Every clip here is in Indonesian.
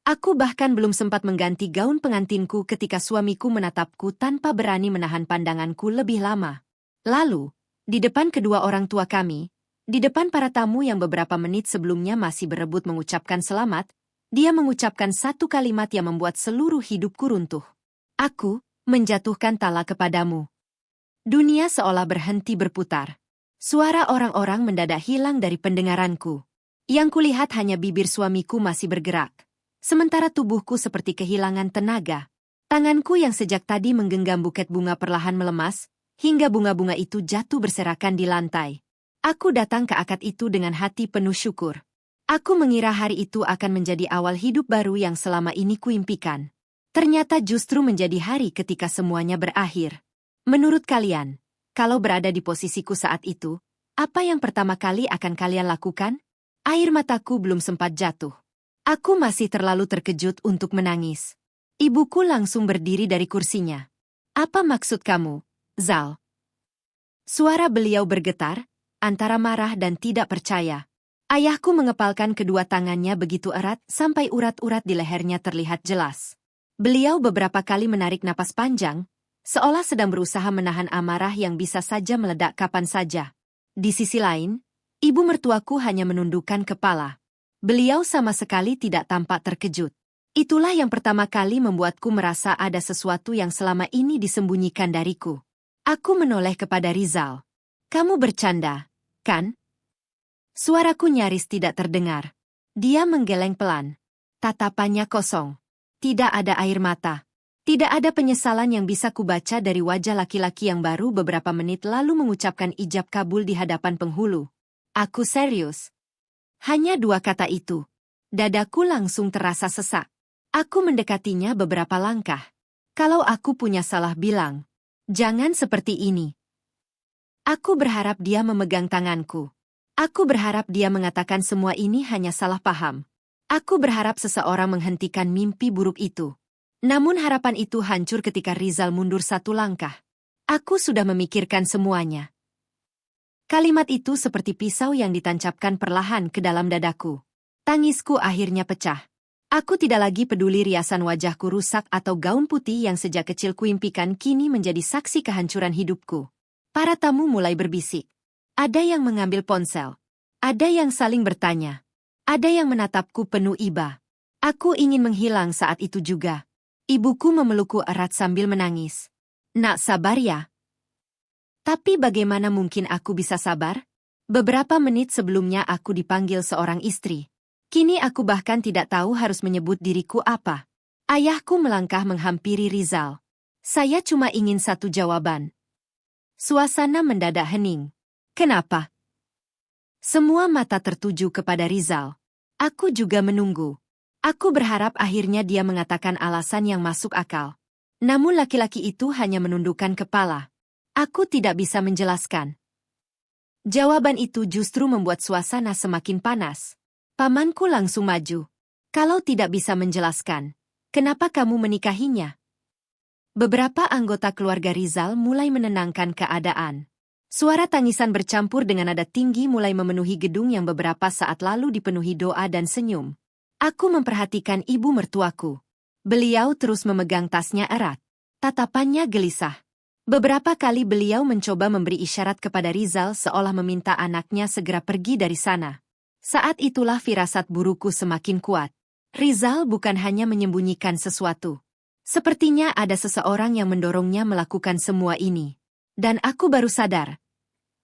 Aku bahkan belum sempat mengganti gaun pengantinku ketika suamiku menatapku tanpa berani menahan pandanganku lebih lama. Lalu, di depan kedua orang tua kami, di depan para tamu yang beberapa menit sebelumnya masih berebut mengucapkan selamat, dia mengucapkan satu kalimat yang membuat seluruh hidupku runtuh. Aku menjatuhkan tala kepadamu. Dunia seolah berhenti berputar. Suara orang-orang mendadak hilang dari pendengaranku. Yang kulihat hanya bibir suamiku masih bergerak. Sementara tubuhku seperti kehilangan tenaga. Tanganku yang sejak tadi menggenggam buket bunga perlahan melemas, hingga bunga-bunga itu jatuh berserakan di lantai. Aku datang ke akad itu dengan hati penuh syukur. Aku mengira hari itu akan menjadi awal hidup baru yang selama ini kuimpikan. Ternyata justru menjadi hari ketika semuanya berakhir. Menurut kalian, kalau berada di posisiku saat itu, apa yang pertama kali akan kalian lakukan? Air mataku belum sempat jatuh. Aku masih terlalu terkejut untuk menangis. Ibuku langsung berdiri dari kursinya. Apa maksud kamu, Zal? Suara beliau bergetar, antara marah dan tidak percaya. Ayahku mengepalkan kedua tangannya begitu erat sampai urat-urat di lehernya terlihat jelas. Beliau beberapa kali menarik napas panjang, seolah sedang berusaha menahan amarah yang bisa saja meledak kapan saja. Di sisi lain, ibu mertuaku hanya menundukkan kepala. Beliau sama sekali tidak tampak terkejut. Itulah yang pertama kali membuatku merasa ada sesuatu yang selama ini disembunyikan dariku. Aku menoleh kepada Rizal. Kamu bercanda, kan? Suaraku nyaris tidak terdengar. Dia menggeleng pelan. Tatapannya kosong. Tidak ada air mata. Tidak ada penyesalan yang bisa kubaca dari wajah laki-laki yang baru beberapa menit lalu mengucapkan ijab kabul di hadapan penghulu. Aku serius. Hanya dua kata itu. Dadaku langsung terasa sesak. Aku mendekatinya beberapa langkah. Kalau aku punya salah bilang, jangan seperti ini. Aku berharap dia memegang tanganku. Aku berharap dia mengatakan semua ini hanya salah paham. Aku berharap seseorang menghentikan mimpi buruk itu. Namun harapan itu hancur ketika Rizal mundur satu langkah. Aku sudah memikirkan semuanya. Kalimat itu seperti pisau yang ditancapkan perlahan ke dalam dadaku. Tangisku akhirnya pecah. Aku tidak lagi peduli riasan wajahku rusak atau gaun putih yang sejak kecil kuimpikan kini menjadi saksi kehancuran hidupku. Para tamu mulai berbisik. Ada yang mengambil ponsel. Ada yang saling bertanya. Ada yang menatapku penuh iba. Aku ingin menghilang saat itu juga. Ibuku memelukku erat sambil menangis. Nak, sabar ya. Tapi bagaimana mungkin aku bisa sabar? Beberapa menit sebelumnya aku dipanggil seorang istri. Kini aku bahkan tidak tahu harus menyebut diriku apa. Ayahku melangkah menghampiri Rizal. Saya cuma ingin satu jawaban. Suasana mendadak hening. Kenapa? Semua mata tertuju kepada Rizal. Aku juga menunggu. Aku berharap akhirnya dia mengatakan alasan yang masuk akal. Namun laki-laki itu hanya menundukkan kepala. Aku tidak bisa menjelaskan. Jawaban itu justru membuat suasana semakin panas. Pamanku langsung maju. Kalau tidak bisa menjelaskan, kenapa kamu menikahinya? Beberapa anggota keluarga Rizal mulai menenangkan keadaan. Suara tangisan bercampur dengan nada tinggi mulai memenuhi gedung yang beberapa saat lalu dipenuhi doa dan senyum. Aku memperhatikan ibu mertuaku. Beliau terus memegang tasnya erat. Tatapannya gelisah. Beberapa kali beliau mencoba memberi isyarat kepada Rizal seolah meminta anaknya segera pergi dari sana. Saat itulah firasat burukku semakin kuat. Rizal bukan hanya menyembunyikan sesuatu. Sepertinya ada seseorang yang mendorongnya melakukan semua ini. Dan aku baru sadar.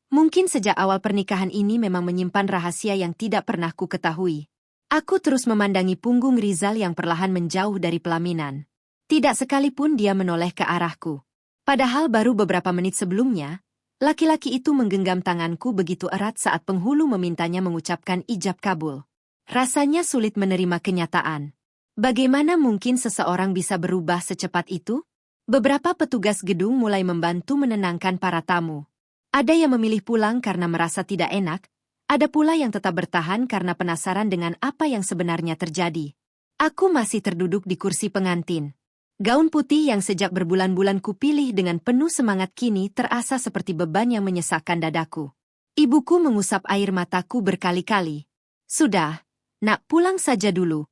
Mungkin sejak awal pernikahan ini memang menyimpan rahasia yang tidak pernah ku ketahui. Aku terus memandangi punggung Rizal yang perlahan menjauh dari pelaminan. Tidak sekalipun dia menoleh ke arahku. Padahal baru beberapa menit sebelumnya, laki-laki itu menggenggam tanganku begitu erat saat penghulu memintanya mengucapkan ijab kabul. Rasanya sulit menerima kenyataan. Bagaimana mungkin seseorang bisa berubah secepat itu? Beberapa petugas gedung mulai membantu menenangkan para tamu. Ada yang memilih pulang karena merasa tidak enak, ada pula yang tetap bertahan karena penasaran dengan apa yang sebenarnya terjadi. Aku masih terduduk di kursi pengantin. Gaun putih yang sejak berbulan-bulan kupilih dengan penuh semangat kini terasa seperti beban yang menyesakkan dadaku. Ibuku mengusap air mataku berkali-kali. Sudah, nak, pulang saja dulu.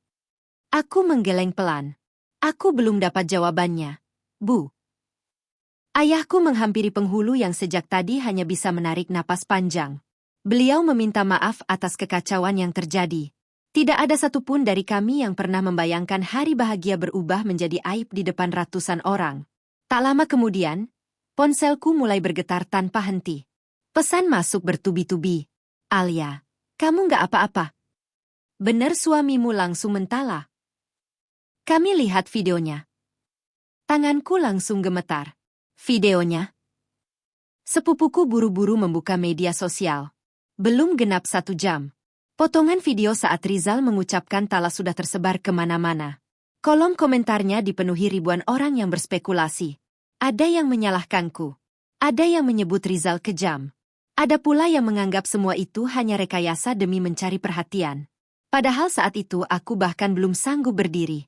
Aku menggeleng pelan. Aku belum dapat jawabannya. Bu. Ayahku menghampiri penghulu yang sejak tadi hanya bisa menarik napas panjang. Beliau meminta maaf atas kekacauan yang terjadi. Tidak ada satupun dari kami yang pernah membayangkan hari bahagia berubah menjadi aib di depan ratusan orang. Tak lama kemudian, ponselku mulai bergetar tanpa henti. Pesan masuk bertubi-tubi. Alia, kamu nggak apa-apa? Bener suamimu langsung mentala. Kami lihat videonya. Tanganku langsung gemetar. Videonya? Sepupuku buru-buru membuka media sosial. Belum genap 1 jam. Potongan video saat Rizal mengucapkan tala sudah tersebar kemana-mana. Kolom komentarnya dipenuhi ribuan orang yang berspekulasi. Ada yang menyalahkanku. Ada yang menyebut Rizal kejam. Ada pula yang menganggap semua itu hanya rekayasa demi mencari perhatian. Padahal saat itu aku bahkan belum sanggup berdiri.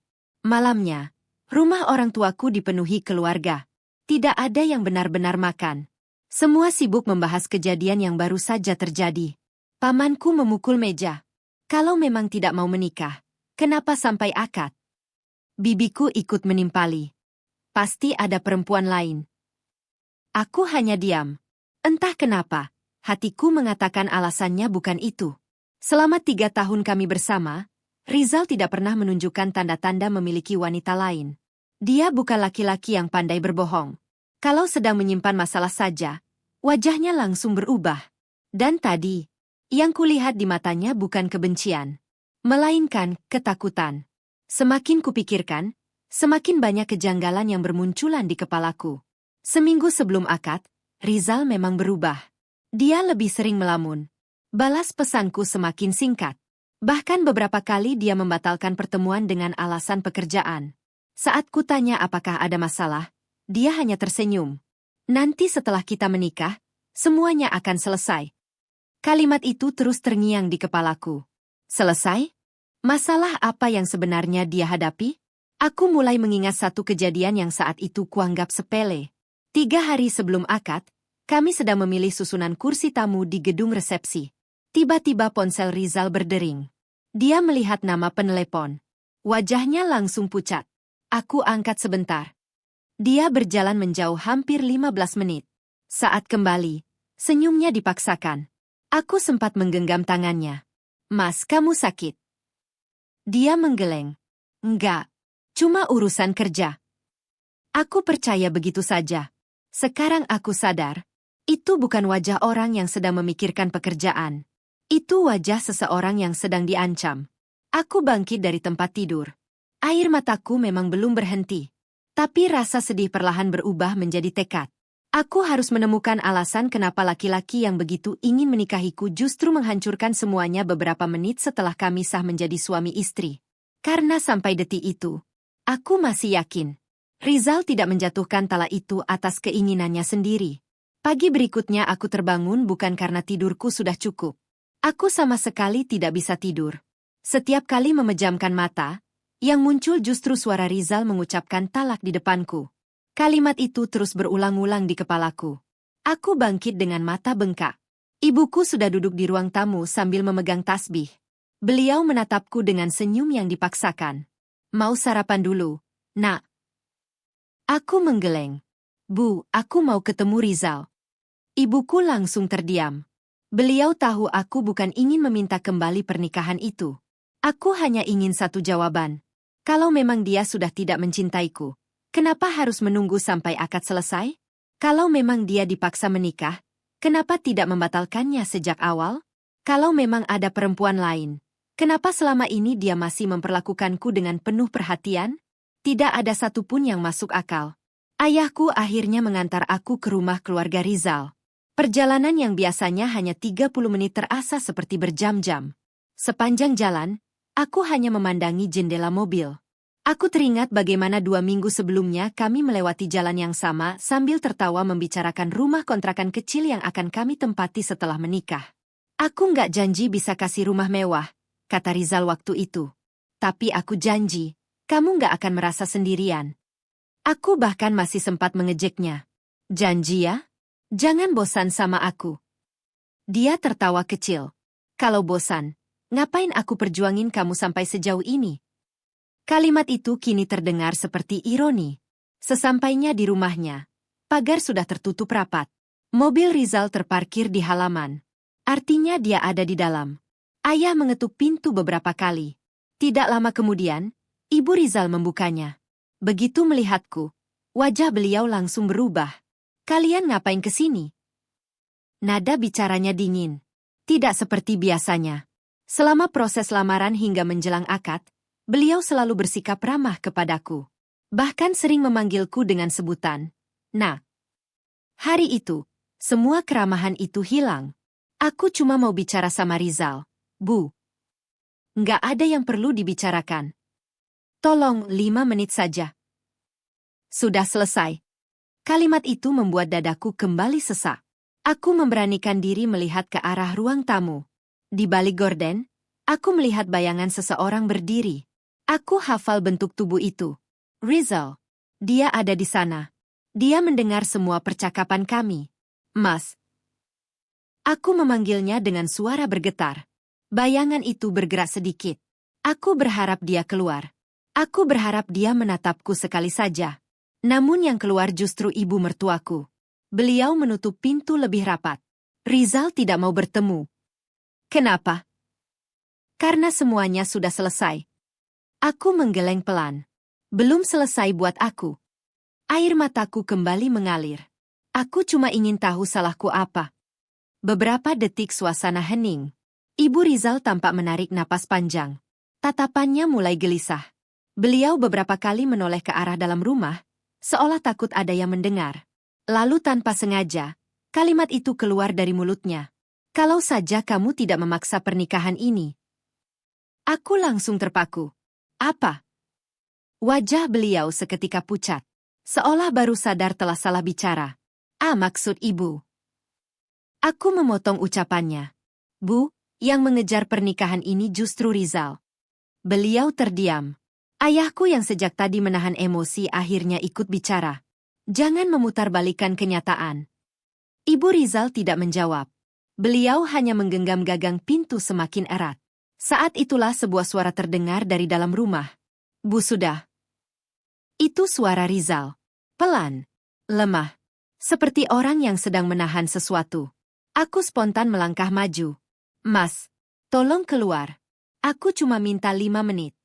Malamnya, rumah orang tuaku dipenuhi keluarga. Tidak ada yang benar-benar makan. Semua sibuk membahas kejadian yang baru saja terjadi. Pamanku memukul meja. Kalau memang tidak mau menikah, kenapa sampai akad? Bibiku ikut menimpali. Pasti ada perempuan lain. Aku hanya diam. Entah kenapa, hatiku mengatakan alasannya bukan itu. Selama 3 tahun kami bersama, Rizal tidak pernah menunjukkan tanda-tanda memiliki wanita lain. Dia bukan laki-laki yang pandai berbohong. Kalau sedang menyimpan masalah saja, wajahnya langsung berubah. Dan tadi, yang kulihat di matanya bukan kebencian, melainkan ketakutan. Semakin kupikirkan, semakin banyak kejanggalan yang bermunculan di kepalaku. Seminggu sebelum akad, Rizal memang berubah. Dia lebih sering melamun. Balas pesanku semakin singkat. Bahkan beberapa kali dia membatalkan pertemuan dengan alasan pekerjaan. Saat kutanya apakah ada masalah, dia hanya tersenyum. Nanti setelah kita menikah, semuanya akan selesai. Kalimat itu terus terngiang di kepalaku. Selesai? Masalah apa yang sebenarnya dia hadapi? Aku mulai mengingat satu kejadian yang saat itu kuanggap sepele. 3 hari sebelum akad, kami sedang memilih susunan kursi tamu di gedung resepsi. Tiba-tiba ponsel Rizal berdering. Dia melihat nama penelepon. Wajahnya langsung pucat. Aku angkat sebentar. Dia berjalan menjauh hampir 15 menit. Saat kembali, senyumnya dipaksakan. Aku sempat menggenggam tangannya. Mas, kamu sakit? Dia menggeleng. Enggak, cuma urusan kerja. Aku percaya begitu saja. Sekarang aku sadar, itu bukan wajah orang yang sedang memikirkan pekerjaan. Itu wajah seseorang yang sedang diancam. Aku bangkit dari tempat tidur. Air mataku memang belum berhenti. Tapi rasa sedih perlahan berubah menjadi tekad. Aku harus menemukan alasan kenapa laki-laki yang begitu ingin menikahiku justru menghancurkan semuanya beberapa menit setelah kami sah menjadi suami istri. Karena sampai detik itu, aku masih yakin Rizal tidak menjatuhkan tala itu atas keinginannya sendiri. Pagi berikutnya aku terbangun bukan karena tidurku sudah cukup. Aku sama sekali tidak bisa tidur. Setiap kali memejamkan mata, yang muncul justru suara Rizal mengucapkan talak di depanku. Kalimat itu terus berulang-ulang di kepalaku. Aku bangkit dengan mata bengkak. Ibuku sudah duduk di ruang tamu sambil memegang tasbih. Beliau menatapku dengan senyum yang dipaksakan. Mau sarapan dulu, Nak? Aku menggeleng. Bu, aku mau ketemu Rizal. Ibuku langsung terdiam. Beliau tahu aku bukan ingin meminta kembali pernikahan itu. Aku hanya ingin satu jawaban. Kalau memang dia sudah tidak mencintaiku, kenapa harus menunggu sampai akad selesai? Kalau memang dia dipaksa menikah, kenapa tidak membatalkannya sejak awal? Kalau memang ada perempuan lain, kenapa selama ini dia masih memperlakukanku dengan penuh perhatian? Tidak ada satupun yang masuk akal. Ayahku akhirnya mengantar aku ke rumah keluarga Rizal. Perjalanan yang biasanya hanya 30 menit terasa seperti berjam-jam. Sepanjang jalan, aku hanya memandangi jendela mobil. Aku teringat bagaimana 2 minggu sebelumnya kami melewati jalan yang sama sambil tertawa membicarakan rumah kontrakan kecil yang akan kami tempati setelah menikah. Aku nggak janji bisa kasih rumah mewah, kata Rizal waktu itu. Tapi aku janji, kamu nggak akan merasa sendirian. Aku bahkan masih sempat mengejeknya. Janji ya? Jangan bosan sama aku. Dia tertawa kecil. Kalau bosan, ngapain aku perjuangin kamu sampai sejauh ini? Kalimat itu kini terdengar seperti ironi. Sesampainya di rumahnya, pagar sudah tertutup rapat. Mobil Rizal terparkir di halaman. Artinya dia ada di dalam. Ayah mengetuk pintu beberapa kali. Tidak lama kemudian, Ibu Rizal membukanya. Begitu melihatku, wajah beliau langsung berubah. "Kalian ngapain ke sini?" Nada bicaranya dingin. Tidak seperti biasanya. Selama proses lamaran hingga menjelang akad, beliau selalu bersikap ramah kepadaku. Bahkan sering memanggilku dengan sebutan, "Nak." Hari itu, semua keramahan itu hilang. "Aku cuma mau bicara sama Rizal, Bu." "Nggak ada yang perlu dibicarakan. Tolong 5 menit saja." "Sudah selesai." Kalimat itu membuat dadaku kembali sesak. Aku memberanikan diri melihat ke arah ruang tamu. Di balik gorden, aku melihat bayangan seseorang berdiri. Aku hafal bentuk tubuh itu. Rizal. Dia ada di sana. Dia mendengar semua percakapan kami. "Mas." Aku memanggilnya dengan suara bergetar. Bayangan itu bergerak sedikit. Aku berharap dia keluar. Aku berharap dia menatapku sekali saja. Namun yang keluar justru ibu mertuaku. Beliau menutup pintu lebih rapat. Rizal tidak mau bertemu. Kenapa? Karena semuanya sudah selesai. Aku menggeleng pelan. Belum selesai buat aku. Air mataku kembali mengalir. Aku cuma ingin tahu salahku apa. Beberapa detik suasana hening. Ibu Rizal tampak menarik napas panjang. Tatapannya mulai gelisah. Beliau beberapa kali menoleh ke arah dalam rumah, seolah takut ada yang mendengar. Lalu tanpa sengaja, kalimat itu keluar dari mulutnya. "Kalau saja kamu tidak memaksa pernikahan ini." Aku langsung terpaku. "Apa?" Wajah beliau seketika pucat. Seolah baru sadar telah salah bicara. Maksud ibu." Aku memotong ucapannya. "Bu, yang mengejar pernikahan ini justru Rizal." Beliau terdiam. Ayahku yang sejak tadi menahan emosi akhirnya ikut bicara. "Jangan memutarbalikkan kenyataan." Ibu Rizal tidak menjawab. Beliau hanya menggenggam gagang pintu semakin erat. Saat itulah sebuah suara terdengar dari dalam rumah. "Bu, sudah." Itu suara Rizal. Pelan, lemah, seperti orang yang sedang menahan sesuatu. Aku spontan melangkah maju. "Mas, tolong keluar. Aku cuma minta 5 menit."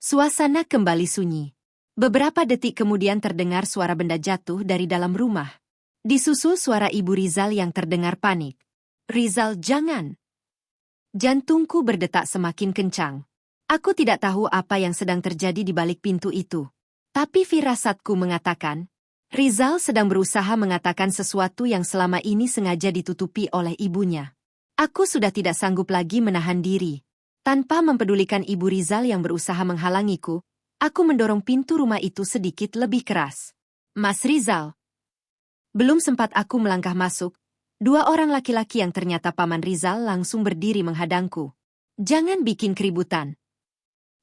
Suasana kembali sunyi. Beberapa detik kemudian terdengar suara benda jatuh dari dalam rumah. Disusul suara Ibu Rizal yang terdengar panik. "Rizal, jangan!" Jantungku berdetak semakin kencang. Aku tidak tahu apa yang sedang terjadi di balik pintu itu. Tapi firasatku mengatakan, Rizal sedang berusaha mengatakan sesuatu yang selama ini sengaja ditutupi oleh ibunya. Aku sudah tidak sanggup lagi menahan diri. Tanpa mempedulikan Ibu Rizal yang berusaha menghalangiku, aku mendorong pintu rumah itu sedikit lebih keras. "Mas Rizal." Belum sempat aku melangkah masuk, 2 orang laki-laki yang ternyata Paman Rizal langsung berdiri menghadangku. "Jangan bikin keributan."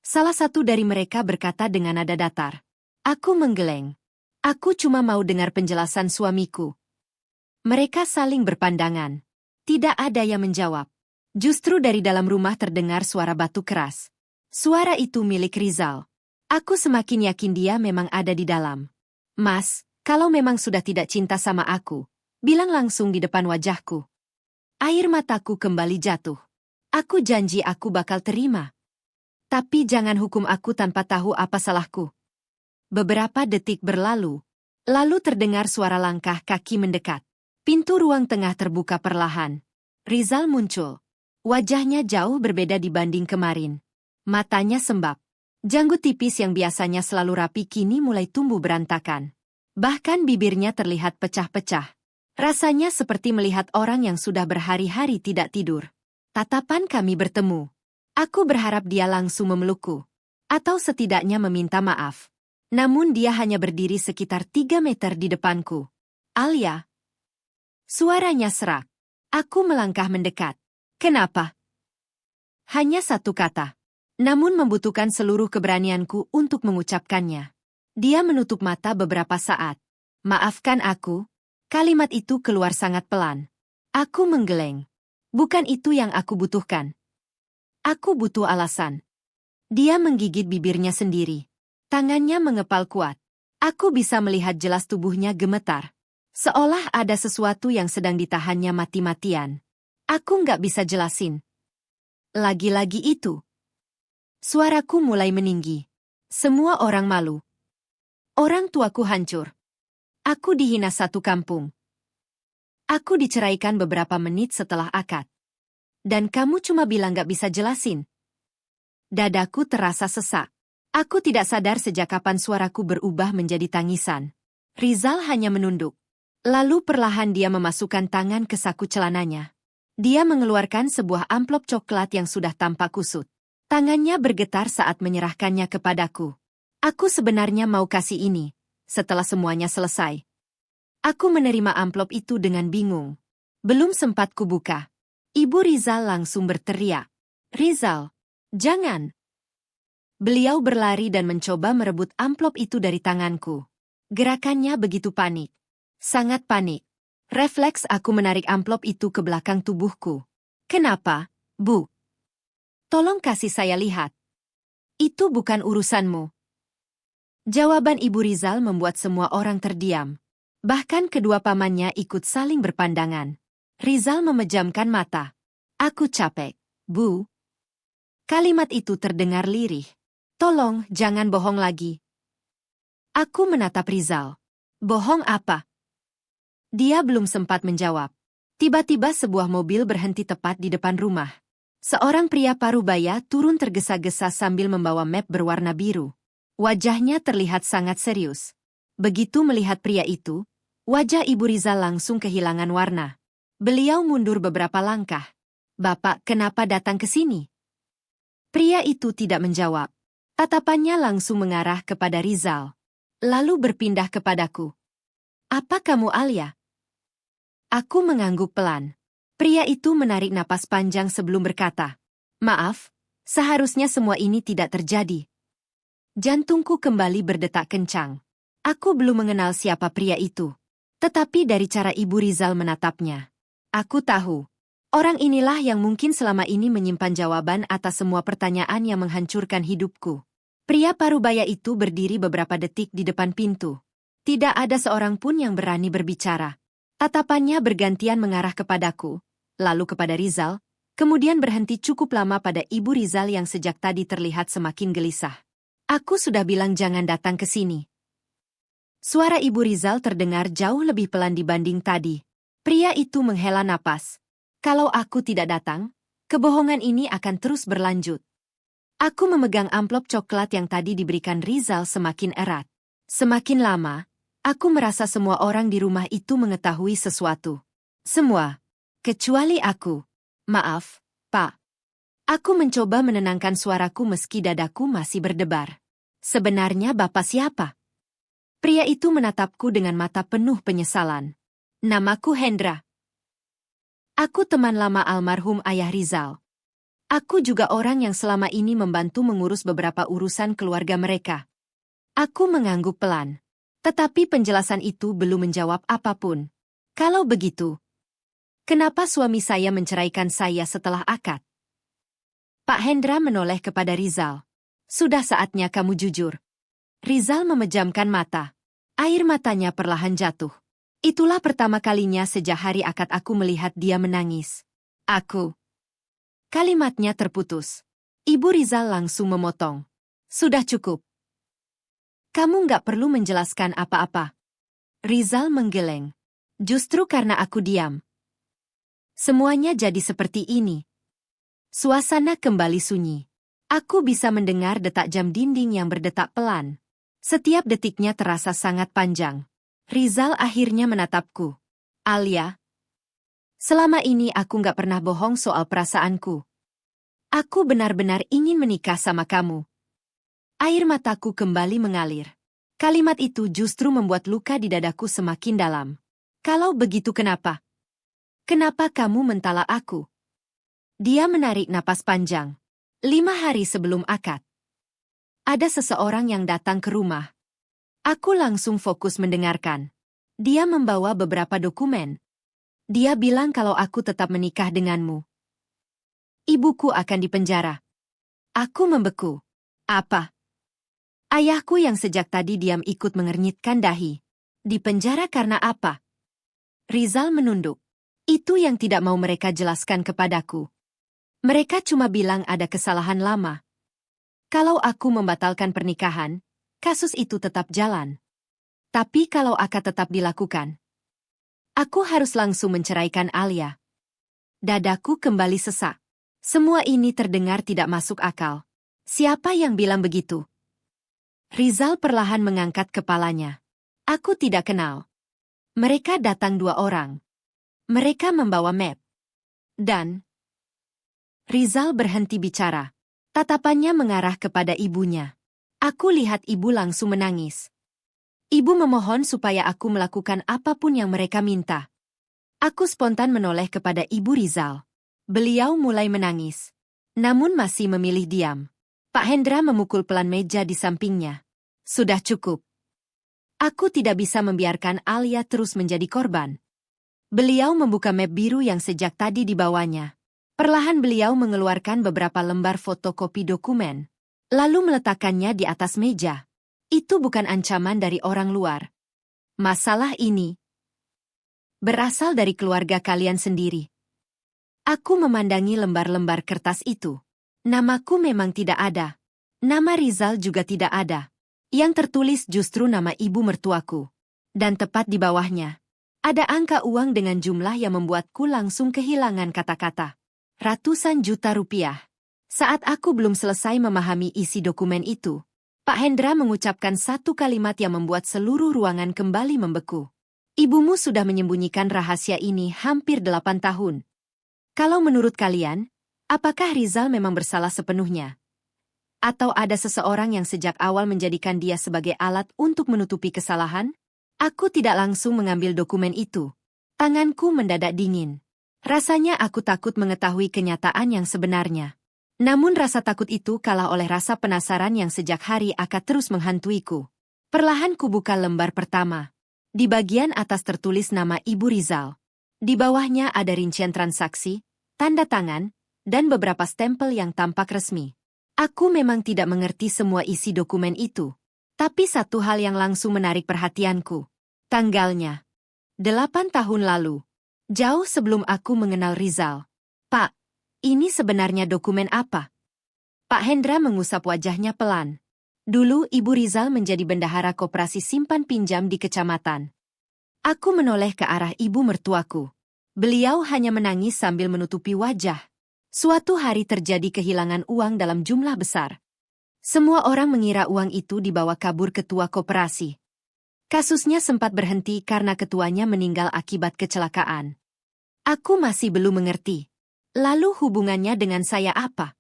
Salah satu dari mereka berkata dengan nada datar. Aku menggeleng. "Aku cuma mau dengar penjelasan suamiku." Mereka saling berpandangan. Tidak ada yang menjawab. Justru dari dalam rumah terdengar suara batu keras. Suara itu milik Rizal. Aku semakin yakin dia memang ada di dalam. "Mas, kalau memang sudah tidak cinta sama aku, bilang langsung di depan wajahku." Air mataku kembali jatuh. Aku janji aku bakal terima. Tapi jangan hukum aku tanpa tahu apa salahku. Beberapa detik berlalu. Lalu terdengar suara langkah kaki mendekat. Pintu ruang tengah terbuka perlahan. Rizal muncul. Wajahnya jauh berbeda dibanding kemarin. Matanya sembab. Janggut tipis yang biasanya selalu rapi kini mulai tumbuh berantakan. Bahkan bibirnya terlihat pecah-pecah. Rasanya seperti melihat orang yang sudah berhari-hari tidak tidur. Tatapan kami bertemu. Aku berharap dia langsung memelukku. Atau setidaknya meminta maaf. Namun dia hanya berdiri sekitar 3 meter di depanku. "Alia." Suaranya serak. Aku melangkah mendekat. "Kenapa?" Hanya satu kata. Namun membutuhkan seluruh keberanianku untuk mengucapkannya. Dia menutup mata beberapa saat. "Maafkan aku." Kalimat itu keluar sangat pelan. Aku menggeleng. Bukan itu yang aku butuhkan. Aku butuh alasan. Dia menggigit bibirnya sendiri. Tangannya mengepal kuat. Aku bisa melihat jelas tubuhnya gemetar. Seolah ada sesuatu yang sedang ditahannya mati-matian. Aku nggak bisa jelasin. Lagi-lagi itu. Suaraku mulai meninggi. Semua orang malu. Orang tuaku hancur. Aku dihina satu kampung. Aku diceraikan beberapa menit setelah akad. Dan kamu cuma bilang gak bisa jelasin. Dadaku terasa sesak. Aku tidak sadar sejak kapan suaraku berubah menjadi tangisan. Rizal hanya menunduk. Lalu perlahan dia memasukkan tangan ke saku celananya. Dia mengeluarkan sebuah amplop coklat yang sudah tampak kusut. Tangannya bergetar saat menyerahkannya kepadaku. Aku sebenarnya mau kasih ini, setelah semuanya selesai. Aku menerima amplop itu dengan bingung. Belum sempat kubuka. Ibu Rizal langsung berteriak. Rizal, jangan. Beliau berlari dan mencoba merebut amplop itu dari tanganku. Gerakannya begitu panik. Sangat panik. Refleks aku menarik amplop itu ke belakang tubuhku. Kenapa, Bu? Tolong kasih saya lihat. Itu bukan urusanmu. Jawaban Ibu Rizal membuat semua orang terdiam. Bahkan kedua pamannya ikut saling berpandangan. Rizal memejamkan mata. Aku capek, Bu. Kalimat itu terdengar lirih. Tolong, jangan bohong lagi. Aku menatap Rizal. Bohong apa? Dia belum sempat menjawab. Tiba-tiba sebuah mobil berhenti tepat di depan rumah. Seorang pria parubaya turun tergesa-gesa sambil membawa map berwarna biru. Wajahnya terlihat sangat serius. Begitu melihat pria itu, wajah Ibu Rizal langsung kehilangan warna. Beliau mundur beberapa langkah. Bapak, kenapa datang ke sini? Pria itu tidak menjawab. Tatapannya langsung mengarah kepada Rizal. Lalu berpindah kepadaku. Apa kamu Alia? Aku mengangguk pelan. Pria itu menarik napas panjang sebelum berkata, Maaf, seharusnya semua ini tidak terjadi. Jantungku kembali berdetak kencang. Aku belum mengenal siapa pria itu. Tetapi dari cara Ibu Rizal menatapnya, aku tahu. Orang inilah yang mungkin selama ini menyimpan jawaban atas semua pertanyaan yang menghancurkan hidupku. Pria parubaya itu berdiri beberapa detik di depan pintu. Tidak ada seorang pun yang berani berbicara. Tatapannya bergantian mengarah kepadaku, lalu kepada Rizal, kemudian berhenti cukup lama pada Ibu Rizal yang sejak tadi terlihat semakin gelisah. Aku sudah bilang jangan datang ke sini. Suara Ibu Rizal terdengar jauh lebih pelan dibanding tadi. Pria itu menghela napas. Kalau aku tidak datang, kebohongan ini akan terus berlanjut. Aku memegang amplop coklat yang tadi diberikan Rizal semakin erat. Semakin lama, aku merasa semua orang di rumah itu mengetahui sesuatu. Semua. Kecuali aku. Maaf, Pak. Aku mencoba menenangkan suaraku meski dadaku masih berdebar. Sebenarnya Bapak siapa? Pria itu menatapku dengan mata penuh penyesalan. Namaku Hendra. Aku teman lama almarhum Ayah Rizal. Aku juga orang yang selama ini membantu mengurus beberapa urusan keluarga mereka. Aku mengangguk pelan. Tetapi penjelasan itu belum menjawab apapun. Kalau begitu, kenapa suami saya menceraikan saya setelah akad? Pak Hendra menoleh kepada Rizal. Sudah saatnya kamu jujur. Rizal memejamkan mata. Air matanya perlahan jatuh. Itulah pertama kalinya sejak hari akad aku melihat dia menangis. Aku. Kalimatnya terputus. Ibu Rizal langsung memotong. Sudah cukup. Kamu nggak perlu menjelaskan apa-apa. Rizal menggeleng. Justru karena aku diam, semuanya jadi seperti ini. Suasana kembali sunyi. Aku bisa mendengar detak jam dinding yang berdetak pelan. Setiap detiknya terasa sangat panjang. Rizal akhirnya menatapku. Alia, selama ini aku nggak pernah bohong soal perasaanku. Aku benar-benar ingin menikah sama kamu. Air mataku kembali mengalir. Kalimat itu justru membuat luka di dadaku semakin dalam. Kalau begitu kenapa? Kenapa kamu mentalak aku? Dia menarik napas panjang. 5 hari sebelum akad, ada seseorang yang datang ke rumah. Aku langsung fokus mendengarkan. Dia membawa beberapa dokumen. Dia bilang kalau aku tetap menikah denganmu, ibuku akan dipenjara. Aku membeku. Apa? Ayahku yang sejak tadi diam ikut mengernyitkan dahi. Di penjara karena apa? Rizal menunduk. Itu yang tidak mau mereka jelaskan kepadaku. Mereka cuma bilang ada kesalahan lama. Kalau aku membatalkan pernikahan, kasus itu tetap jalan. Tapi kalau akad tetap dilakukan, aku harus langsung menceraikan Alia. Dadaku kembali sesak. Semua ini terdengar tidak masuk akal. Siapa yang bilang begitu? Rizal perlahan mengangkat kepalanya. Aku tidak kenal. Mereka datang 2 orang. Mereka membawa map. Dan Rizal berhenti bicara. Tatapannya mengarah kepada ibunya. Aku lihat ibu langsung menangis. Ibu memohon supaya aku melakukan apapun yang mereka minta. Aku spontan menoleh kepada Ibu Rizal. Beliau mulai menangis. Namun masih memilih diam. Pak Hendra memukul pelan meja di sampingnya. Sudah cukup. Aku tidak bisa membiarkan Alia terus menjadi korban. Beliau membuka map biru yang sejak tadi dibawanya. Perlahan beliau mengeluarkan beberapa lembar fotokopi dokumen. Lalu meletakkannya di atas meja. Itu bukan ancaman dari orang luar. Masalah ini berasal dari keluarga kalian sendiri. Aku memandangi lembar-lembar kertas itu. Namaku memang tidak ada. Nama Rizal juga tidak ada. Yang tertulis justru nama ibu mertuaku. Dan tepat di bawahnya, ada angka uang dengan jumlah yang membuatku langsung kehilangan kata-kata. Ratusan juta rupiah. Saat aku belum selesai memahami isi dokumen itu, Pak Hendra mengucapkan satu kalimat yang membuat seluruh ruangan kembali membeku. Ibumu sudah menyembunyikan rahasia ini hampir 8 tahun. Kalau menurut kalian, apakah Rizal memang bersalah sepenuhnya? Atau ada seseorang yang sejak awal menjadikan dia sebagai alat untuk menutupi kesalahan? Aku tidak langsung mengambil dokumen itu. Tanganku mendadak dingin. Rasanya aku takut mengetahui kenyataan yang sebenarnya. Namun rasa takut itu kalah oleh rasa penasaran yang sejak hari akad terus menghantuiku. Perlahan kubuka lembar pertama. Di bagian atas tertulis nama Ibu Rizal. Di bawahnya ada rincian transaksi, tanda tangan, dan beberapa stempel yang tampak resmi. Aku memang tidak mengerti semua isi dokumen itu. Tapi satu hal yang langsung menarik perhatianku. Tanggalnya. 8 tahun lalu. Jauh sebelum aku mengenal Rizal. Pak, ini sebenarnya dokumen apa? Pak Hendra mengusap wajahnya pelan. Dulu Ibu Rizal menjadi bendahara koperasi simpan pinjam di kecamatan. Aku menoleh ke arah ibu mertuaku. Beliau hanya menangis sambil menutupi wajah. Suatu hari terjadi kehilangan uang dalam jumlah besar. Semua orang mengira uang itu dibawa kabur ketua koperasi. Kasusnya sempat berhenti karena ketuanya meninggal akibat kecelakaan. Aku masih belum mengerti. Lalu hubungannya dengan saya apa?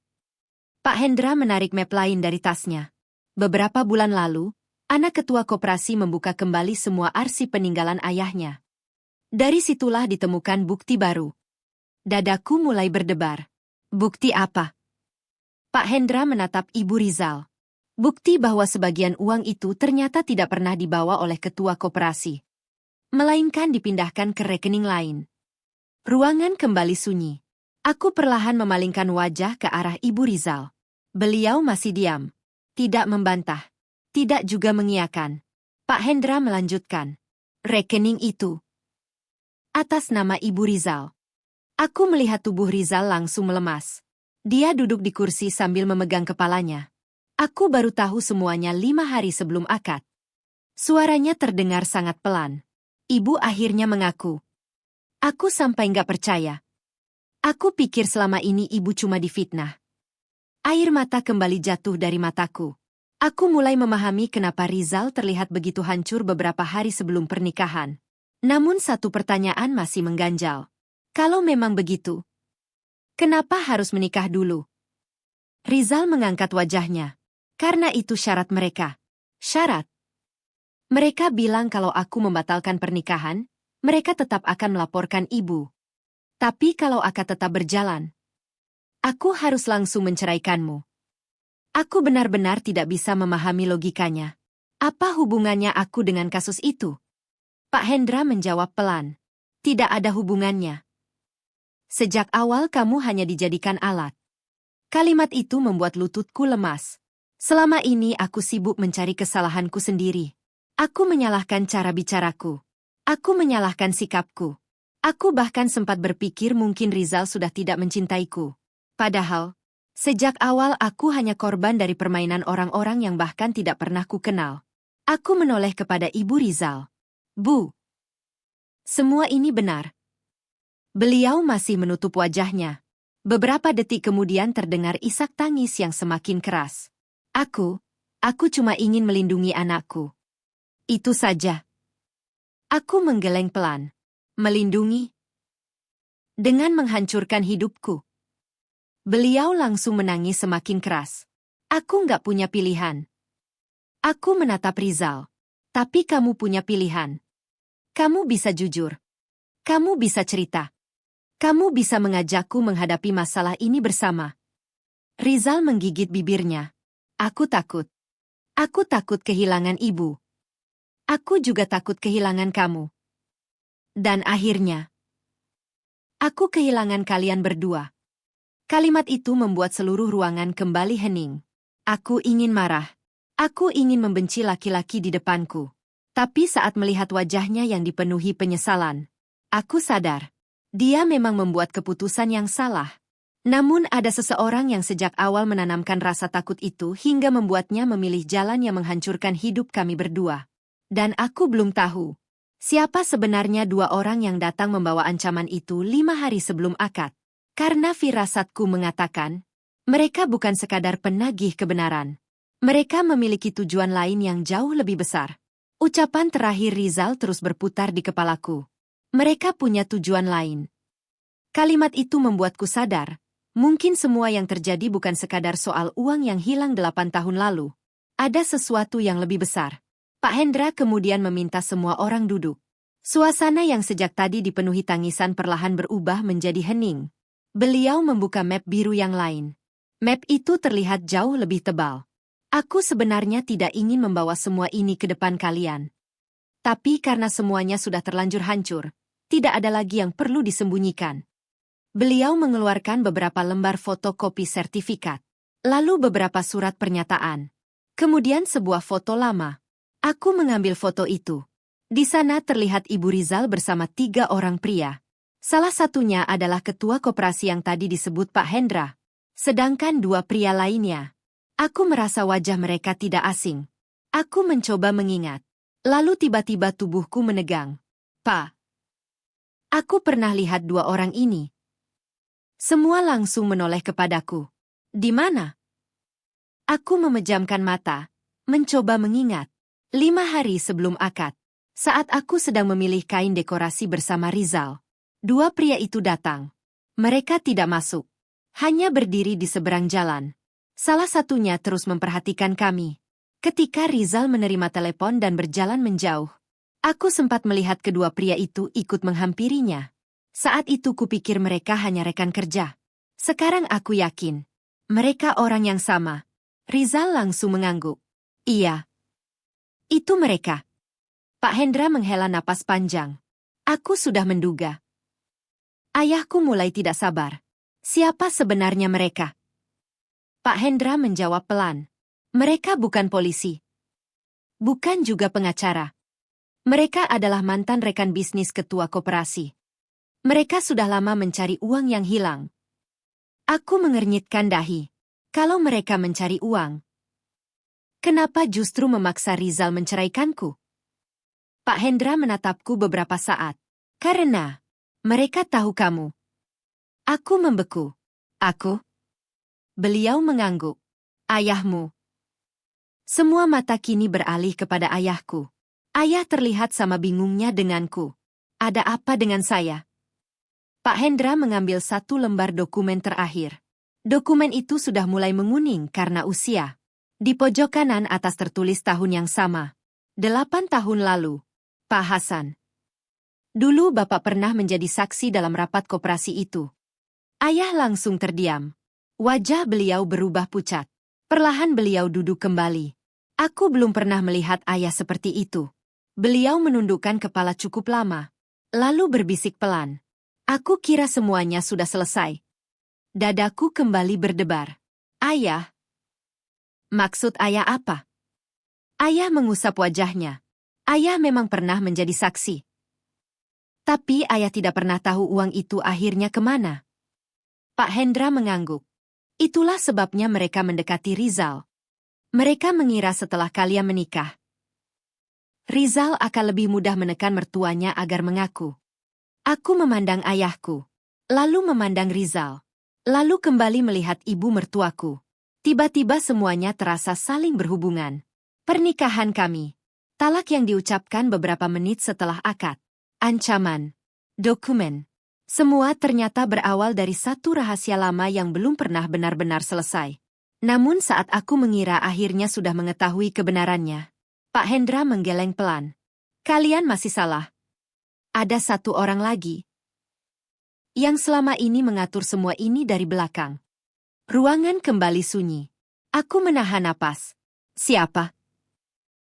Pak Hendra menarik map lain dari tasnya. Beberapa bulan lalu, anak ketua koperasi membuka kembali semua arsip peninggalan ayahnya. Dari situlah ditemukan bukti baru. Dadaku mulai berdebar. Bukti apa? Pak Hendra menatap Ibu Rizal. Bukti bahwa sebagian uang itu ternyata tidak pernah dibawa oleh ketua koperasi, melainkan dipindahkan ke rekening lain. Ruangan kembali sunyi. Aku perlahan memalingkan wajah ke arah Ibu Rizal. Beliau masih diam. Tidak membantah. Tidak juga mengiyakan. Pak Hendra melanjutkan. Rekening itu atas nama Ibu Rizal. Aku melihat tubuh Rizal langsung melemas. Dia duduk di kursi sambil memegang kepalanya. Aku baru tahu semuanya 5 hari sebelum akad. Suaranya terdengar sangat pelan. Ibu akhirnya mengaku. Aku sampai nggak percaya. Aku pikir selama ini ibu cuma difitnah. Air mata kembali jatuh dari mataku. Aku mulai memahami kenapa Rizal terlihat begitu hancur beberapa hari sebelum pernikahan. Namun satu pertanyaan masih mengganjal. Kalau memang begitu, kenapa harus menikah dulu? Rizal mengangkat wajahnya. Karena itu syarat mereka. Syarat? Mereka bilang kalau aku membatalkan pernikahan, mereka tetap akan melaporkan ibu. Tapi kalau akad tetap berjalan, aku harus langsung menceraikanmu. Aku benar-benar tidak bisa memahami logikanya. Apa hubungannya aku dengan kasus itu? Pak Hendra menjawab pelan. Tidak ada hubungannya. Sejak awal kamu hanya dijadikan alat. Kalimat itu membuat lututku lemas. Selama ini aku sibuk mencari kesalahanku sendiri. Aku menyalahkan cara bicaraku. Aku menyalahkan sikapku. Aku bahkan sempat berpikir mungkin Rizal sudah tidak mencintaiku. Padahal, sejak awal aku hanya korban dari permainan orang-orang yang bahkan tidak pernah ku kenal. Aku menoleh kepada Ibu Rizal. Bu, semua ini benar. Beliau masih menutup wajahnya. Beberapa detik kemudian terdengar isak tangis yang semakin keras. Aku cuma ingin melindungi anakku. Itu saja. Aku menggeleng pelan. Melindungi? Dengan menghancurkan hidupku. Beliau langsung menangis semakin keras. Aku nggak punya pilihan. Aku menatap Rizal. Tapi kamu punya pilihan. Kamu bisa jujur. Kamu bisa cerita. Kamu bisa mengajakku menghadapi masalah ini bersama. Rizal menggigit bibirnya. Aku takut. Aku takut kehilangan ibu. Aku juga takut kehilangan kamu. Dan akhirnya, aku kehilangan kalian berdua. Kalimat itu membuat seluruh ruangan kembali hening. Aku ingin marah. Aku ingin membenci laki-laki di depanku. Tapi saat melihat wajahnya yang dipenuhi penyesalan, aku sadar. Dia memang membuat keputusan yang salah. Namun ada seseorang yang sejak awal menanamkan rasa takut itu hingga membuatnya memilih jalan yang menghancurkan hidup kami berdua. Dan aku belum tahu siapa sebenarnya dua orang yang datang membawa ancaman itu 5 hari sebelum akad. Karena firasatku mengatakan, mereka bukan sekadar penagih kebenaran. Mereka memiliki tujuan lain yang jauh lebih besar. Ucapan terakhir Rizal terus berputar di kepalaku. Mereka punya tujuan lain. Kalimat itu membuatku sadar, mungkin semua yang terjadi bukan sekadar soal uang yang hilang 8 tahun lalu. Ada sesuatu yang lebih besar. Pak Hendra kemudian meminta semua orang duduk. Suasana yang sejak tadi dipenuhi tangisan perlahan berubah menjadi hening. Beliau membuka map biru yang lain. Map itu terlihat jauh lebih tebal. Aku sebenarnya tidak ingin membawa semua ini ke depan kalian. Tapi karena semuanya sudah terlanjur hancur, tidak ada lagi yang perlu disembunyikan. Beliau mengeluarkan beberapa lembar fotokopi sertifikat, lalu beberapa surat pernyataan. Kemudian sebuah foto lama. Aku mengambil foto itu. Di sana terlihat Ibu Rizal bersama 3 orang pria. Salah satunya adalah ketua koperasi yang tadi disebut Pak Hendra. Sedangkan 2 pria lainnya. Aku merasa wajah mereka tidak asing. Aku mencoba mengingat. Lalu tiba-tiba tubuhku menegang. Pak, aku pernah lihat 2 orang ini. Semua langsung menoleh kepadaku. Di mana? Aku memejamkan mata, mencoba mengingat. 5 hari sebelum akad, saat aku sedang memilih kain dekorasi bersama Rizal, 2 pria itu datang. Mereka tidak masuk, hanya berdiri di seberang jalan. Salah satunya terus memperhatikan kami. Ketika Rizal menerima telepon dan berjalan menjauh, aku sempat melihat kedua pria itu ikut menghampirinya. Saat itu kupikir mereka hanya rekan kerja. Sekarang aku yakin, mereka orang yang sama. Rizal langsung mengangguk. Iya. Itu mereka. Pak Hendra menghela napas panjang. Aku sudah menduga. Ayahku mulai tidak sabar. Siapa sebenarnya mereka? Pak Hendra menjawab pelan. Mereka bukan polisi. Bukan juga pengacara. Mereka adalah mantan rekan bisnis ketua koperasi. Mereka sudah lama mencari uang yang hilang. Aku mengernyitkan dahi. Kalau mereka mencari uang, kenapa justru memaksa Rizal menceraikanku? Pak Hendra menatapku beberapa saat. Karena mereka tahu kamu. Aku membeku. Aku? Beliau mengangguk. Ayahmu. Semua mata kini beralih kepada ayahku. Ayah terlihat sama bingungnya denganku. Ada apa dengan saya? Pak Hendra mengambil 1 lembar dokumen terakhir. Dokumen itu sudah mulai menguning karena usia. Di pojok kanan atas tertulis tahun yang sama. 8 tahun lalu. Pak Hasan. Dulu Bapak pernah menjadi saksi dalam rapat koperasi itu. Ayah langsung terdiam. Wajah beliau berubah pucat. Perlahan beliau duduk kembali. Aku belum pernah melihat ayah seperti itu. Beliau menundukkan kepala cukup lama. Lalu berbisik pelan. Aku kira semuanya sudah selesai. Dadaku kembali berdebar. Ayah. Maksud ayah apa? Ayah mengusap wajahnya. Ayah memang pernah menjadi saksi. Tapi ayah tidak pernah tahu uang itu akhirnya kemana. Pak Hendra mengangguk. Itulah sebabnya mereka mendekati Rizal. Mereka mengira setelah kalian menikah, Rizal akan lebih mudah menekan mertuanya agar mengaku. Aku memandang ayahku, lalu memandang Rizal, lalu kembali melihat ibu mertuaku. Tiba-tiba semuanya terasa saling berhubungan. Pernikahan kami. Talak yang diucapkan beberapa menit setelah akad. Ancaman. Dokumen. Semua ternyata berawal dari satu rahasia lama yang belum pernah benar-benar selesai. Namun saat aku mengira akhirnya sudah mengetahui kebenarannya, Pak Hendra menggeleng pelan. Kalian masih salah. Ada satu orang lagi yang selama ini mengatur semua ini dari belakang. Ruangan kembali sunyi. Aku menahan napas. Siapa?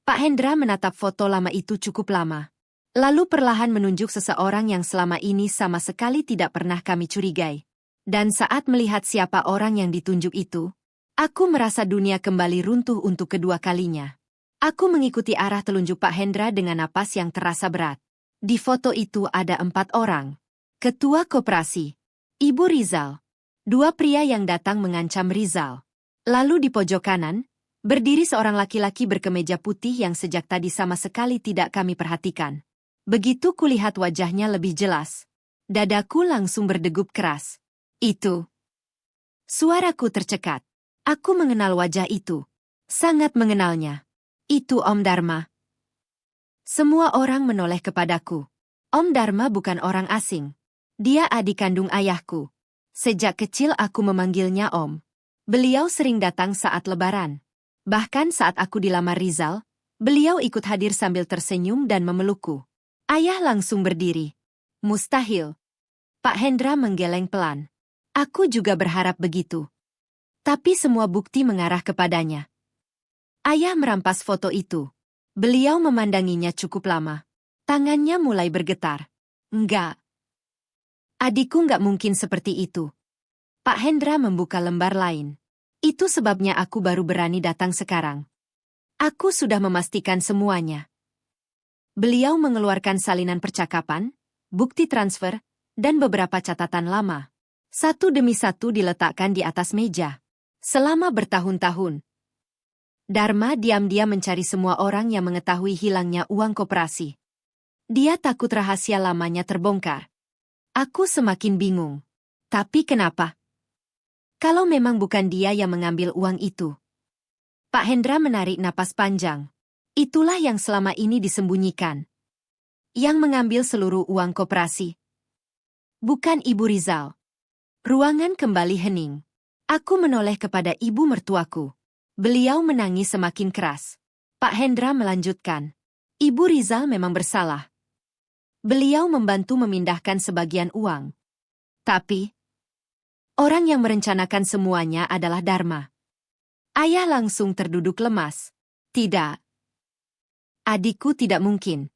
Pak Hendra menatap foto lama itu cukup lama. Lalu perlahan menunjuk seseorang yang selama ini sama sekali tidak pernah kami curigai. Dan saat melihat siapa orang yang ditunjuk itu, aku merasa dunia kembali runtuh untuk kedua kalinya. Aku mengikuti arah telunjuk Pak Hendra dengan napas yang terasa berat. Di foto itu ada 4 orang. Ketua koperasi, Ibu Rizal, 2 pria yang datang mengancam Rizal. Lalu di pojok kanan, berdiri seorang laki-laki berkemeja putih yang sejak tadi sama sekali tidak kami perhatikan. Begitu kulihat wajahnya lebih jelas, dadaku langsung berdegup keras. Itu. Suaraku tercekat. Aku mengenal wajah itu. Sangat mengenalnya. Itu Om Dharma. Semua orang menoleh kepadaku. Om Dharma bukan orang asing. Dia adik kandung ayahku. Sejak kecil aku memanggilnya Om. Beliau sering datang saat lebaran. Bahkan saat aku dilamar Rizal, beliau ikut hadir sambil tersenyum dan memelukku. Ayah langsung berdiri. Mustahil. Pak Hendra menggeleng pelan. Aku juga berharap begitu. Tapi semua bukti mengarah kepadanya. Ayah merampas foto itu. Beliau memandanginya cukup lama. Tangannya mulai bergetar. Enggak. Adikku enggak mungkin seperti itu. Pak Hendra membuka lembar lain. Itu sebabnya aku baru berani datang sekarang. Aku sudah memastikan semuanya. Beliau mengeluarkan salinan percakapan, bukti transfer, dan beberapa catatan lama. Satu demi satu diletakkan di atas meja. Selama bertahun-tahun, Dharma diam-diam mencari semua orang yang mengetahui hilangnya uang koperasi. Dia takut rahasia lamanya terbongkar. Aku semakin bingung. Tapi kenapa? Kalau memang bukan dia yang mengambil uang itu. Pak Hendra menarik napas panjang. Itulah yang selama ini disembunyikan. Yang mengambil seluruh uang koperasi. Bukan Ibu Rizal. Ruangan kembali hening. Aku menoleh kepada ibu mertuaku. Beliau menangis semakin keras. Pak Hendra melanjutkan. Ibu Rizal memang bersalah. Beliau membantu memindahkan sebagian uang. Tapi, orang yang merencanakan semuanya adalah Dharma. Ayah langsung terduduk lemas. Tidak. Adikku tidak mungkin.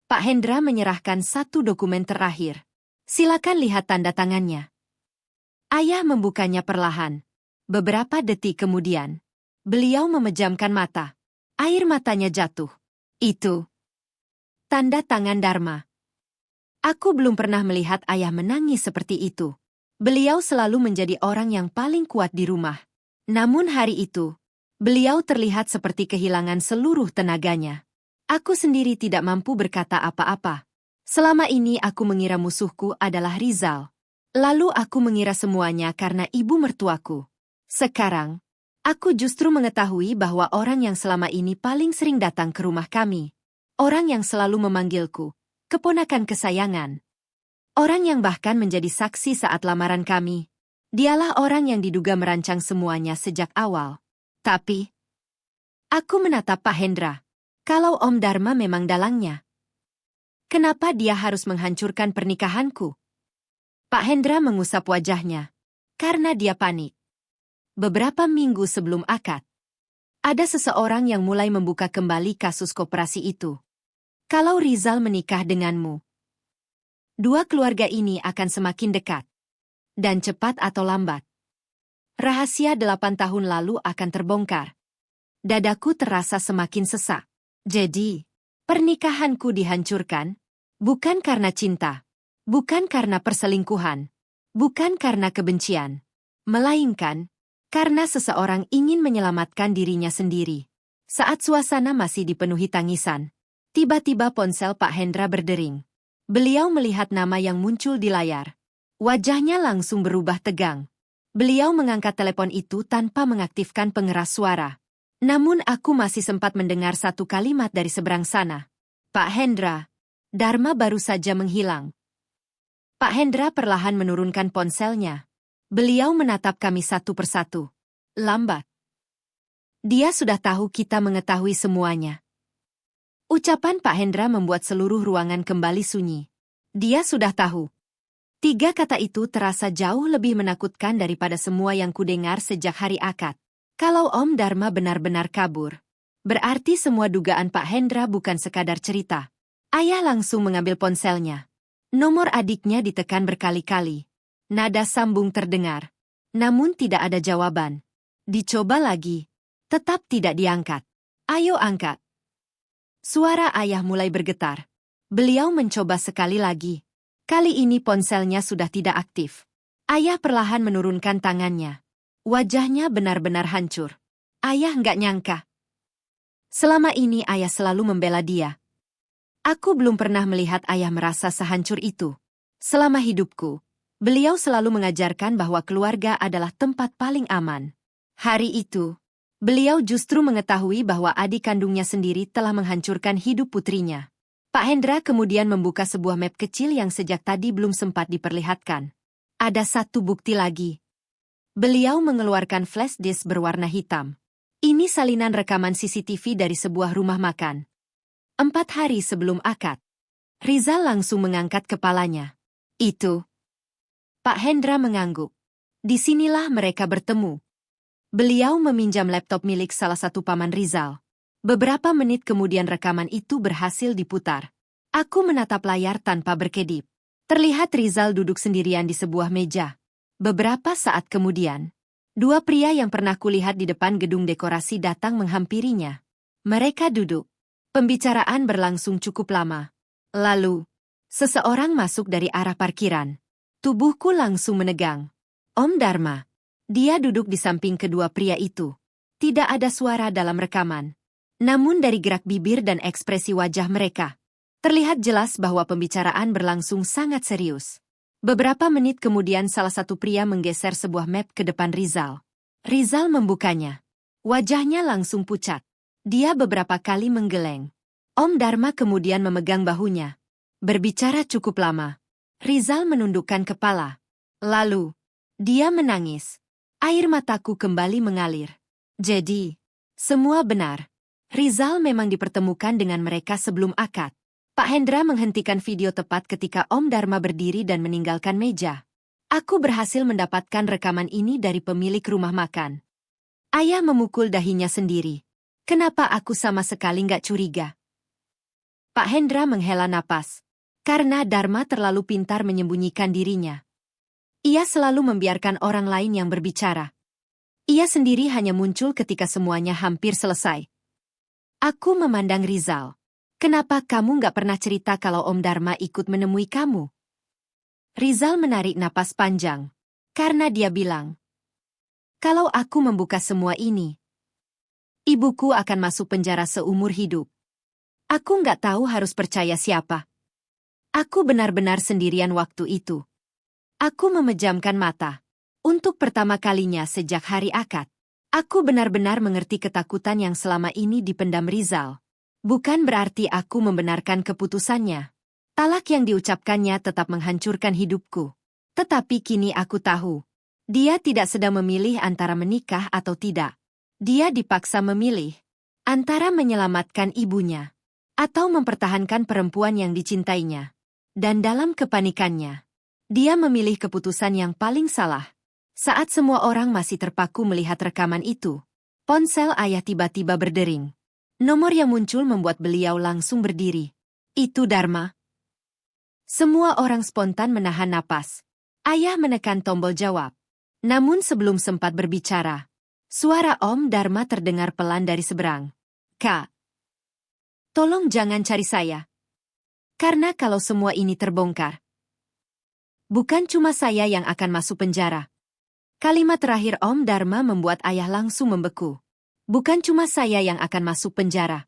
Pak Hendra menyerahkan satu dokumen terakhir. Silakan lihat tanda tangannya. Ayah membukanya perlahan. Beberapa detik kemudian, beliau memejamkan mata. Air matanya jatuh. Itu tanda tangan Dharma. Aku belum pernah melihat ayah menangis seperti itu. Beliau selalu menjadi orang yang paling kuat di rumah. Namun hari itu, beliau terlihat seperti kehilangan seluruh tenaganya. Aku sendiri tidak mampu berkata apa-apa. Selama ini aku mengira musuhku adalah Rizal. Lalu aku mengira semuanya karena ibu mertuaku. Sekarang, aku justru mengetahui bahwa orang yang selama ini paling sering datang ke rumah kami. Orang yang selalu memanggilku, keponakan kesayangan. Orang yang bahkan menjadi saksi saat lamaran kami. Dialah orang yang diduga merancang semuanya sejak awal. Tapi, aku menatap Pak Hendra. Kalau Om Dharma memang dalangnya, kenapa dia harus menghancurkan pernikahanku? Pak Hendra mengusap wajahnya. Karena dia panik. Beberapa minggu sebelum akad, ada seseorang yang mulai membuka kembali kasus koperasi itu. Kalau Rizal menikah denganmu, 2 keluarga ini akan semakin dekat. Dan cepat atau lambat, Rahasia 8 tahun lalu akan terbongkar. Dadaku terasa semakin sesak. Jadi, pernikahanku dihancurkan? Bukan karena cinta. Bukan karena perselingkuhan. Bukan karena kebencian. Melainkan, karena seseorang ingin menyelamatkan dirinya sendiri. Saat suasana masih dipenuhi tangisan, tiba-tiba ponsel Pak Hendra berdering. Beliau melihat nama yang muncul di layar. Wajahnya langsung berubah tegang. Beliau mengangkat telepon itu tanpa mengaktifkan pengeras suara. Namun aku masih sempat mendengar satu kalimat dari seberang sana. Pak Hendra, Dharma baru saja menghilang. Pak Hendra perlahan menurunkan ponselnya. Beliau menatap kami satu persatu. Lambat. Dia sudah tahu kita mengetahui semuanya. Ucapan Pak Hendra membuat seluruh ruangan kembali sunyi. Dia sudah tahu. 3 kata itu terasa jauh lebih menakutkan daripada semua yang kudengar sejak hari akad. Kalau Om Dharma benar-benar kabur, berarti semua dugaan Pak Hendra bukan sekadar cerita. Ayah langsung mengambil ponselnya. Nomor adiknya ditekan berkali-kali. Nada sambung terdengar. Namun tidak ada jawaban. Dicoba lagi. Tetap tidak diangkat. Ayo angkat. Suara ayah mulai bergetar. Beliau mencoba sekali lagi. Kali ini ponselnya sudah tidak aktif. Ayah perlahan menurunkan tangannya. Wajahnya benar-benar hancur. Ayah nggak nyangka. Selama ini ayah selalu membela dia. Aku belum pernah melihat ayah merasa sehancur itu. Selama hidupku, beliau selalu mengajarkan bahwa keluarga adalah tempat paling aman. Hari itu, beliau justru mengetahui bahwa adik kandungnya sendiri telah menghancurkan hidup putrinya. Pak Hendra kemudian membuka sebuah map kecil yang sejak tadi belum sempat diperlihatkan. Ada satu bukti lagi. Beliau mengeluarkan flash disk berwarna hitam. Ini salinan rekaman CCTV dari sebuah rumah makan. 4 hari sebelum akad. Rizal langsung mengangkat kepalanya. Itu. Pak Hendra mengangguk. Disinilah mereka bertemu. Beliau meminjam laptop milik salah satu paman Rizal. Beberapa menit kemudian rekaman itu berhasil diputar. Aku menatap layar tanpa berkedip. Terlihat Rizal duduk sendirian di sebuah meja. Beberapa saat kemudian, 2 pria yang pernah kulihat di depan gedung dekorasi datang menghampirinya. Mereka duduk. Pembicaraan berlangsung cukup lama. Lalu, seseorang masuk dari arah parkiran. Tubuhku langsung menegang. Om Dharma. Dia duduk di samping kedua pria itu. Tidak ada suara dalam rekaman. Namun dari gerak bibir dan ekspresi wajah mereka, terlihat jelas bahwa pembicaraan berlangsung sangat serius. Beberapa menit kemudian salah satu pria menggeser sebuah map ke depan Rizal. Rizal membukanya. Wajahnya langsung pucat. Dia beberapa kali menggeleng. Om Dharma kemudian memegang bahunya. Berbicara cukup lama. Rizal menundukkan kepala. Lalu, dia menangis. Air mataku kembali mengalir. Jadi, semua benar. Rizal memang dipertemukan dengan mereka sebelum akad. Pak Hendra menghentikan video tepat ketika Om Dharma berdiri dan meninggalkan meja. Aku berhasil mendapatkan rekaman ini dari pemilik rumah makan. Ayah memukul dahinya sendiri. Kenapa aku sama sekali nggak curiga? Pak Hendra menghela napas. Karena Dharma terlalu pintar menyembunyikan dirinya. Ia selalu membiarkan orang lain yang berbicara. Ia sendiri hanya muncul ketika semuanya hampir selesai. Aku memandang Rizal. Kenapa kamu nggak pernah cerita kalau Om Dharma ikut menemui kamu? Rizal menarik napas panjang. Karena dia bilang, kalau aku membuka semua ini, ibuku akan masuk penjara seumur hidup. Aku nggak tahu harus percaya siapa. Aku benar-benar sendirian waktu itu. Aku memejamkan mata. Untuk pertama kalinya sejak hari akad. Aku benar-benar mengerti ketakutan yang selama ini dipendam Rizal. Bukan berarti aku membenarkan keputusannya. Talak yang diucapkannya tetap menghancurkan hidupku. Tetapi kini aku tahu. Dia tidak sedang memilih antara menikah atau tidak. Dia dipaksa memilih antara menyelamatkan ibunya atau mempertahankan perempuan yang dicintainya. Dan dalam kepanikannya, dia memilih keputusan yang paling salah. Saat semua orang masih terpaku melihat rekaman itu, ponsel ayah tiba-tiba berdering. Nomor yang muncul membuat beliau langsung berdiri. Itu Dharma. Semua orang spontan menahan napas. Ayah menekan tombol jawab. Namun sebelum sempat berbicara, suara Om Dharma terdengar pelan dari seberang. Kak, tolong jangan cari saya. Karena kalau semua ini terbongkar, bukan cuma saya yang akan masuk penjara. Kalimat terakhir Om Dharma membuat ayah langsung membeku. Bukan cuma saya yang akan masuk penjara.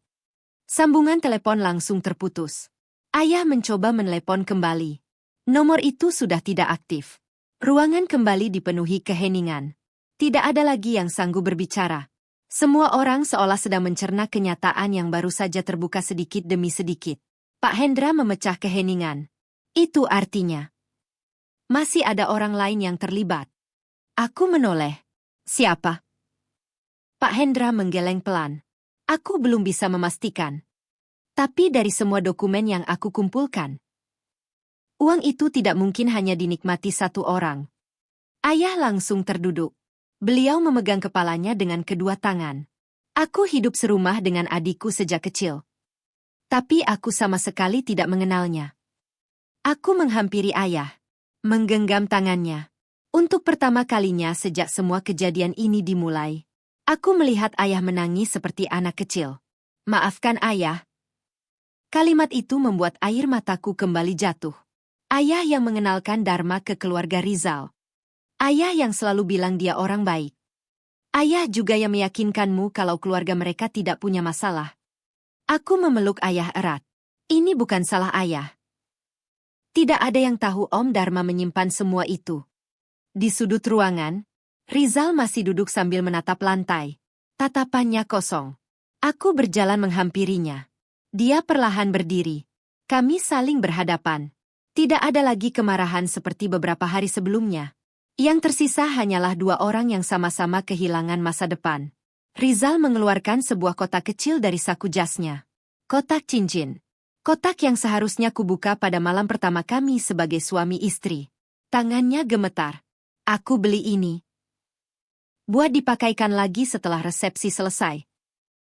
Sambungan telepon langsung terputus. Ayah mencoba menelepon kembali. Nomor itu sudah tidak aktif. Ruangan kembali dipenuhi keheningan. Tidak ada lagi yang sanggup berbicara. Semua orang seolah sedang mencerna kenyataan yang baru saja terbuka sedikit demi sedikit. Pak Hendra memecah keheningan. Itu artinya masih ada orang lain yang terlibat. Aku menoleh. Siapa? Pak Hendra menggeleng pelan. Aku belum bisa memastikan. Tapi dari semua dokumen yang aku kumpulkan, uang itu tidak mungkin hanya dinikmati satu orang. Ayah langsung terduduk. Beliau memegang kepalanya dengan kedua tangan. Aku hidup serumah dengan adikku sejak kecil. Tapi aku sama sekali tidak mengenalnya. Aku menghampiri ayah, menggenggam tangannya. Untuk pertama kalinya sejak semua kejadian ini dimulai, aku melihat ayah menangis seperti anak kecil. Maafkan ayah. Kalimat itu membuat air mataku kembali jatuh. Ayah yang mengenalkan Dharma ke keluarga Rizal. Ayah yang selalu bilang dia orang baik. Ayah juga yang meyakinkanmu kalau keluarga mereka tidak punya masalah. Aku memeluk ayah erat. Ini bukan salah ayah. Tidak ada yang tahu Om Dharma menyimpan semua itu. Di sudut ruangan, Rizal masih duduk sambil menatap lantai. Tatapannya kosong. Aku berjalan menghampirinya. Dia perlahan berdiri. Kami saling berhadapan. Tidak ada lagi kemarahan seperti beberapa hari sebelumnya. Yang tersisa hanyalah dua orang yang sama-sama kehilangan masa depan. Rizal mengeluarkan sebuah kotak kecil dari saku jasnya. Kotak cincin. Kotak yang seharusnya kubuka pada malam pertama kami sebagai suami istri. Tangannya gemetar. Aku beli ini. Buat dipakaikan lagi setelah resepsi selesai.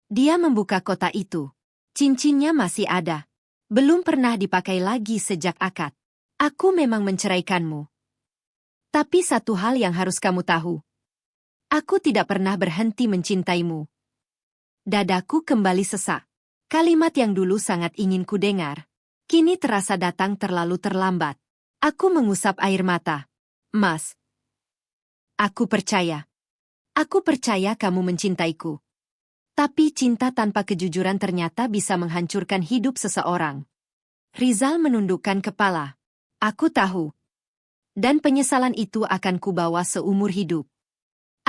Dia membuka kotak itu. Cincinnya masih ada. Belum pernah dipakai lagi sejak akad. Aku memang menceraikanmu. Tapi satu hal yang harus kamu tahu. Aku tidak pernah berhenti mencintaimu. Dadaku kembali sesak. Kalimat yang dulu sangat ingin ku dengar, kini terasa datang terlalu terlambat. Aku mengusap air mata. Mas. Aku percaya. Aku percaya kamu mencintaiku. Tapi cinta tanpa kejujuran ternyata bisa menghancurkan hidup seseorang. Rizal menundukkan kepala. Aku tahu. Dan penyesalan itu akan kubawa seumur hidup.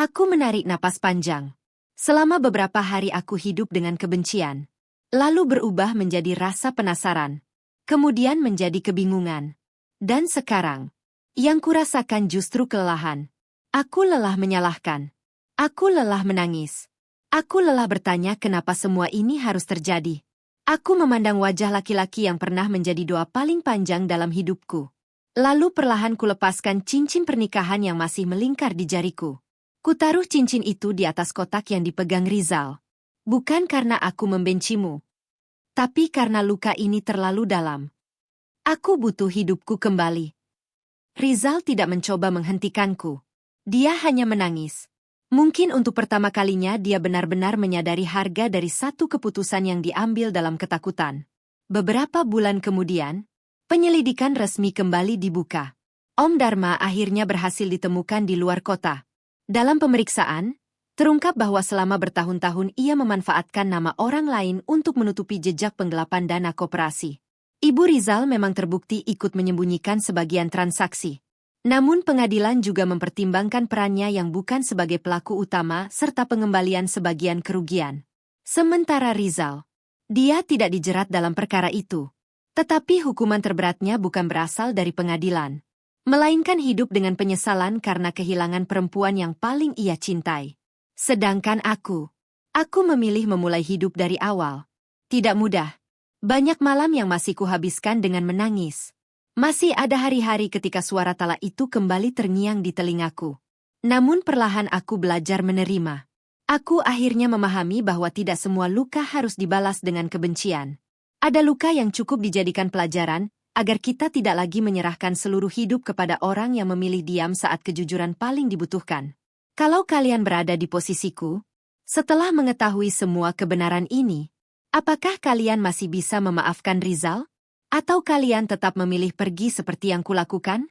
Aku menarik napas panjang. Selama beberapa hari aku hidup dengan kebencian. Lalu berubah menjadi rasa penasaran. Kemudian menjadi kebingungan. Dan sekarang, yang kurasakan justru kelelahan. Aku lelah menyalahkan. Aku lelah menangis. Aku lelah bertanya kenapa semua ini harus terjadi. Aku memandang wajah laki-laki yang pernah menjadi doa paling panjang dalam hidupku. Lalu perlahan kulepaskan cincin pernikahan yang masih melingkar di jariku. Kutaruh cincin itu di atas kotak yang dipegang Rizal. Bukan karena aku membencimu. Tapi karena luka ini terlalu dalam. Aku butuh hidupku kembali. Rizal tidak mencoba menghentikanku. Dia hanya menangis. Mungkin untuk pertama kalinya dia benar-benar menyadari harga dari satu keputusan yang diambil dalam ketakutan. Beberapa bulan kemudian, penyelidikan resmi kembali dibuka. Om Dharma akhirnya berhasil ditemukan di luar kota. Dalam pemeriksaan, terungkap bahwa selama bertahun-tahun ia memanfaatkan nama orang lain untuk menutupi jejak penggelapan dana koperasi. Ibu Rizal memang terbukti ikut menyembunyikan sebagian transaksi. Namun pengadilan juga mempertimbangkan perannya yang bukan sebagai pelaku utama serta pengembalian sebagian kerugian. Sementara Rizal, dia tidak dijerat dalam perkara itu. Tetapi hukuman terberatnya bukan berasal dari pengadilan, melainkan hidup dengan penyesalan karena kehilangan perempuan yang paling ia cintai. Sedangkan aku memilih memulai hidup dari awal. Tidak mudah. Banyak malam yang masih kuhabiskan dengan menangis. Masih ada hari-hari ketika suara tala itu kembali terngiang di telingaku. Namun perlahan aku belajar menerima. Aku akhirnya memahami bahwa tidak semua luka harus dibalas dengan kebencian. Ada luka yang cukup dijadikan pelajaran, agar kita tidak lagi menyerahkan seluruh hidup kepada orang yang memilih diam saat kejujuran paling dibutuhkan. Kalau kalian berada di posisiku, setelah mengetahui semua kebenaran ini, apakah kalian masih bisa memaafkan Rizal? Atau kalian tetap memilih pergi seperti yang kulakukan?